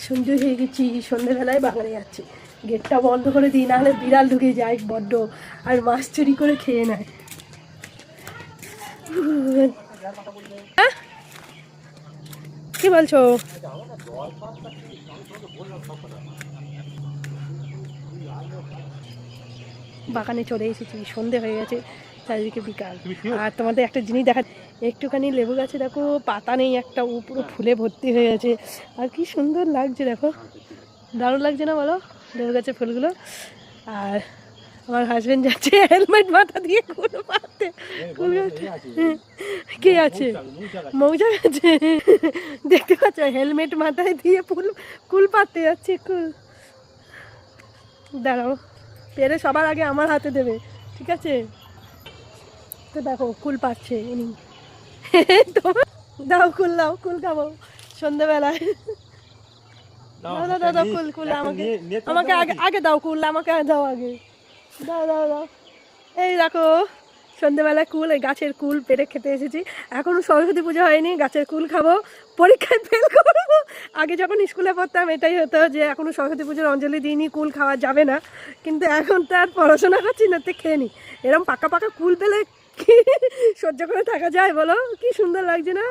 সন্ধে হয়ে গেছি, সন্ধ্যেবেলায় বাগানে যাচ্ছি। গেটটা বন্ধ করে দিই, নাহলে বিড়াল ঢুকে যায় বড্ড, আর মাছ চুরি করে খেয়ে নেয়। কি বলছো? বাগানে চলে এসেছি, সন্ধে হয়ে গেছে, চারিদিকে বিকাল। আর তোমাদের একটা জিনিস দেখা, একটুখানি লেবু গাছে দেখো পাতা নেই, একটা পুরো ফুলে ভর্তি হয়ে গেছে। আর কি সুন্দর লাগছে দেখো, দারুণ লাগছে না বলো লেবু গাছের ফুলগুলো? আর আমার হাজবেন্ড যাচ্ছে হেলমেট মাথা দিয়ে কুল পাতে। কে আছে? মৌজা আছে, দেখতে পাচ্ছ হেলমেট মাথায় দিয়ে কুল পাতে যাচ্ছে। কুল দাঁড়াও, পেরে সবার আগে আমার হাতে দেবে, ঠিক আছে? তো দেখো কুল পাচ্ছে উনি। দাও কুল, দাও কুল খাবো সন্ধ্যেবেলায়। দাও দাও দাও দাও কুল, কুল আমাকে, আমাকে আগে আগে দাও কুল, আমাকে দাও আগে, দাও দাও দাও। এই দেখো সন্ধ্যেবেলায় কুল, এই গাছের কুল পেরে খেতে এসেছি। এখনো সরস্বতী পুজো হয়নি, গাছের কুল খাবো, পরীক্ষায় ফেল করবো। আগে যখন স্কুলে পড়তাম এটাই হতো, যে এখনো সরস্বতী পুজোর অঞ্জলি দিইনি, কুল খাওয়া যাবে না। কিন্তু এখন তো আর পড়াশোনা করছি না, তো খেয়ে নি। এরকম পাকা পাকা কুল পেলে কি সহ্য করে থাকা যায় বলো? কি সুন্দর লাগছে না?